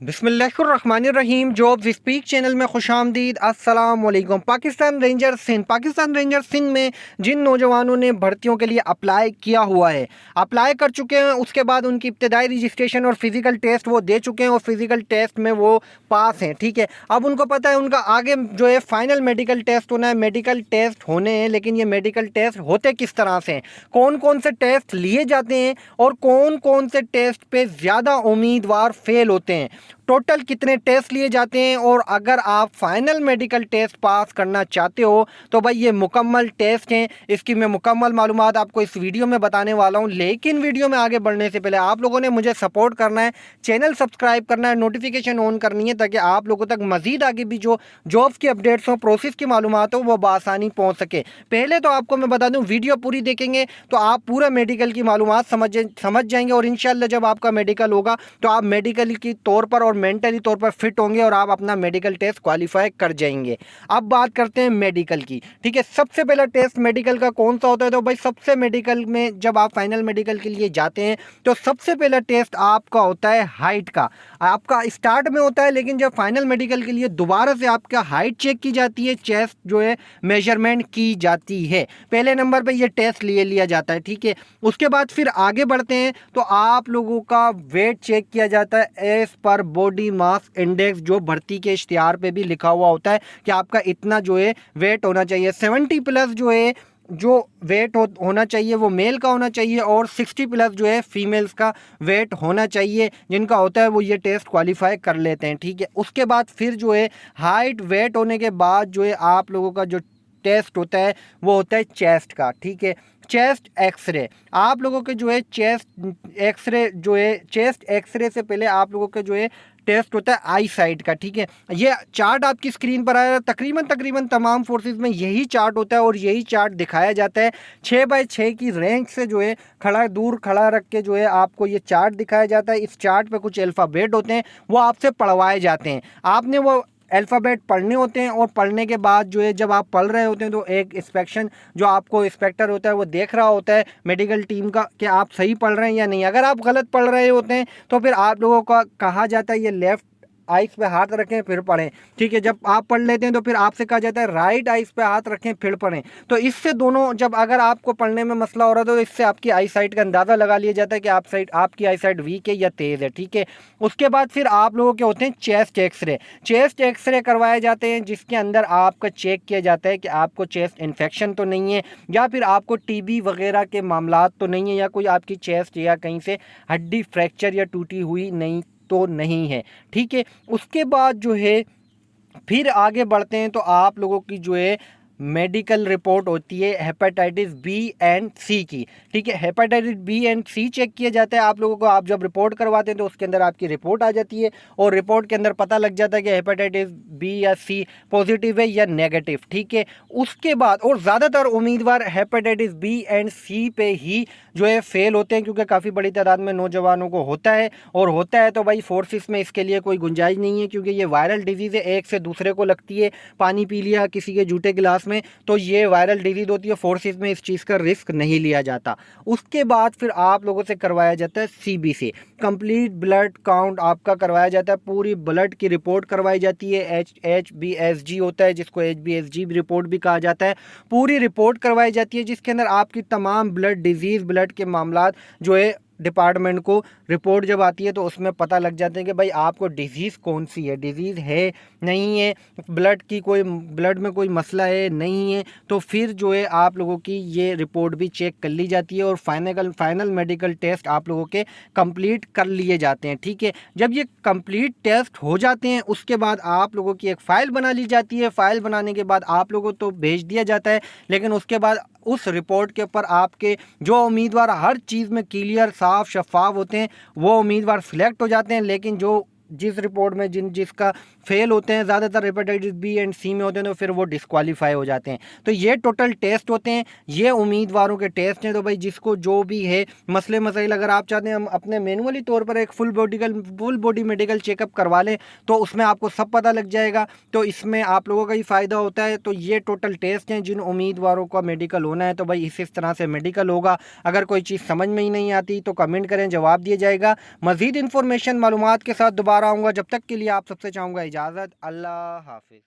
बिस्मिल्लाहिर्रहमानिर्रहीम। Jobs speak channel में खुशामदीद। अस्सलाम वालेकुम। पाकिस्तान रेंजर सिंध में जिन नौजवानों ने भर्तियों के लिए अप्लाई किया हुआ है, अप्लाई कर चुके हैं, उसके बाद उनकी इब्तदाई रजिस्ट्रेशन और फिज़िकल टेस्ट वो दे चुके हैं और फिज़िकल टेस्ट में वो पास हैं। ठीक है, अब उनको पता है उनका आगे जो है फाइनल मेडिकल टेस्ट होना है। मेडिकल टेस्ट होने हैं, लेकिन ये मेडिकल टेस्ट होते किस तरह से हैं, कौन कौन से टेस्ट लिए जाते हैं और कौन कौन से टेस्ट पे ज़्यादा उम्मीदवार फेल होते हैं, टोटल कितने टेस्ट लिए जाते हैं, और अगर आप फाइनल मेडिकल टेस्ट पास करना चाहते हो तो भाई ये मुकम्मल टेस्ट हैं। इसकी मैं मुकम्मल मालूमात आपको इस वीडियो में बताने वाला हूं। लेकिन वीडियो में आगे बढ़ने से पहले आप लोगों ने मुझे सपोर्ट करना है, चैनल सब्सक्राइब करना है, नोटिफिकेशन ऑन करनी है, ताकि आप लोगों तक मजीद आगे भी जो जॉब्स की अपडेट्स हो, प्रोसेस की मालूमात हो, वो बआसानी पहुँच सके। पहले तो आपको मैं बता दूँ, वीडियो पूरी देखेंगे तो आप पूरा मेडिकल की मालूमात समझ जाएंगे, और इंशाल्लाह जब आपका मेडिकल होगा तो आप मेडिकल की तौर पर और मेंटली तौर पर फिट होंगे और आप अपना मेडिकल टेस्ट क्वालिफाई कर जाएंगे। अब बात करते हैं मेडिकल की। ठीक है, सबसे पहला टेस्ट मेडिकल का कौन सा होता है? तो भाई सबसे मेडिकल में जब आप फाइनल मेडिकल के लिए जाते हैं तो सबसे पहला टेस्ट आपका होता है हाइट का। आपका स्टार्ट में होता है, लेकिन जब फाइनल मेडिकल के लिए दोबारा से आपका हाइट चेक की जाती है, चेस्ट जो है मेजरमेंट की जाती है, पहले नंबर पर यह टेस्ट लिया जाता है। ठीक है, उसके बाद फिर आगे बढ़ते हैं तो आप लोगों का वेट चेक किया जाता है as per body mass index, जो भर्ती के इश्तिहार पे भी लिखा हुआ होता है कि आपका इतना जो है वेट होना चाहिए। 70 प्लस जो है जो वेट होना चाहिए वो मेल का होना चाहिए, और 60 प्लस जो है फीमेल्स का वेट होना चाहिए। जिनका होता है वो ये टेस्ट क्वालिफाई कर लेते हैं। ठीक है, उसके बाद फिर जो है हाइट वेट होने के बाद जो है आप लोगों का जो टेस्ट होता है वो होता है चेस्ट का। ठीक है, चेस्ट एक्सरे। आप लोगों के जो है चेस्ट एक्सरे से पहले आप लोगों के जो है टेस्ट होता है आई साइट का। ठीक है, ये चार्ट आपकी स्क्रीन पर आया, तकरीबन तमाम फोर्सेस में यही चार्ट होता है और यही चार्ट दिखाया जाता है। 6x6 की रेंज से जो है दूर खड़ा रख के जो है आपको ये चार्ट दिखाया जाता है। इस चार्ट पे कुछ अल्फ़ाबेट होते हैं, वो आपसे पढ़वाए जाते हैं। आपने वो अल्फ़ाबेट पढ़ने होते हैं, और पढ़ने के बाद जो है जब आप पढ़ रहे होते हैं तो एक इंस्पेक्शन जो आपको इंस्पेक्टर होता है वो देख रहा होता है मेडिकल टीम का कि आप सही पढ़ रहे हैं या नहीं। अगर आप गलत पढ़ रहे होते हैं तो फिर आप लोगों का कहा जाता है ये लेफ़्ट आइस पे हाथ रखें फिर पढ़ें। ठीक है, जब आप पढ़ लेते हैं तो फिर आपसे कहा जाता है राइट आइस पे हाथ रखें फिर पढ़ें। तो इससे दोनों, जब अगर आपको पढ़ने में मसला हो रहा है तो इससे आपकी आई साइट का अंदाज़ा लगा लिया जाता है कि आपकी आई साइट वीक है या तेज़ है। ठीक है, उसके बाद फिर आप लोगों के होते हैं चेस्ट एक्सरे। चेस्ट एक्सरे करवाए जाते हैं, जिसके अंदर आपका चेक किया जाता है कि आपको चेस्ट इन्फेक्शन तो नहीं है, या फिर आपको टीबी वगैरह के मामलात तो नहीं है, या कोई आपकी चेस्ट या कहीं से हड्डी फ्रैक्चर या टूटी हुई नहीं तो नहीं है। ठीक है, उसके बाद जो है फिर आगे बढ़ते हैं तो आप लोगों की जो है मेडिकल रिपोर्ट होती है हेपेटाइटिस बी एंड सी की। ठीक है, hepatitis B and C check किया जाता है आप लोगों को। आप जब रिपोर्ट करवाते हैं तो उसके अंदर आपकी रिपोर्ट आ जाती है, और रिपोर्ट के अंदर पता लग जाता है कि हेपेटाइटिस बी या सी पॉजिटिव है या नेगेटिव। ठीक है, उसके बाद और ज़्यादातर उम्मीदवार हेपेटाइटिस बी एंड सी पे ही जो है फेल होते हैं, क्योंकि काफ़ी बड़ी तादाद में नौजवानों को होता है, और होता है तो भाई फोर्सेस में इसके लिए कोई गुंजाइश नहीं है, क्योंकि ये वायरल डिजीज़ है, एक से दूसरे को लगती है। पानी पी लिया किसी के जूते गिलास में तो ये वायरल डिजीज़ होती है। फोर्सेस में इस चीज़ का रिस्क नहीं लिया जाता। उसके बाद फिर आप लोगों से करवाया जाता है सीबीसी, कंप्लीट ब्लड काउंट आपका करवाया जाता है। पूरी ब्लड की रिपोर्ट करवाई जाती है। HBSG होता है, जिसको HBSG रिपोर्ट भी कहा जाता है। पूरी रिपोर्ट करवाई जाती है, जिसके अंदर आपकी तमाम ब्लड डिजीज़, ब्लड के मामलात जो है डिपार्टमेंट को रिपोर्ट जब आती है तो उसमें पता लग जाते हैं कि भाई आपको डिजीज़ कौन सी है, डिजीज़ है नहीं है, ब्लड में कोई मसला है नहीं है, तो फिर जो है आप लोगों की ये रिपोर्ट भी चेक कर ली जाती है, और फाइनल मेडिकल टेस्ट आप लोगों के कंप्लीट कर लिए जाते हैं। ठीक है, जब ये कंप्लीट टेस्ट हो जाते हैं उसके बाद आप लोगों की एक फ़ाइल बना ली जाती है। फ़ाइल बनाने के बाद आप लोगों को तो भेज दिया जाता है, लेकिन उसके बाद उस रिपोर्ट के ऊपर आपके जो उम्मीदवार हर चीज़ में क्लियर साफ शफाफ होते हैं वो उम्मीदवार सिलेक्ट हो जाते हैं। लेकिन जो जिस रिपोर्ट में जिसका फेल होते हैं, ज़्यादातर हेपेटाइटिस बी एंड सी में होते हैं, तो फिर वो डिस्क्वालीफाई हो जाते हैं। तो ये टोटल टेस्ट होते हैं, ये उम्मीदवारों के टेस्ट हैं। तो भाई जिसको जो भी है मसले मसाइल, अगर आप चाहते हैं हम अपने मैनुअली तौर पर एक फुल बॉडी मेडिकल चेकअप करवा लें तो उसमें आपको सब पता लग जाएगा, तो इसमें आप लोगों का ही फ़ायदा होता है। तो ये टोटल टेस्ट हैं जिन उम्मीदवारों का मेडिकल होना है। तो भाई इस तरह से मेडिकल होगा। अगर कोई चीज़ समझ में ही नहीं आती तो कमेंट करें, जवाब दिया जाएगा। मज़ीद इन्फॉर्मेशन मालूमात के साथ दोबारा दोबारा आऊँगा। जब तक के लिए आप सबसे चाहूँगा इजाज़त। अल्लाह हाफ़िज़।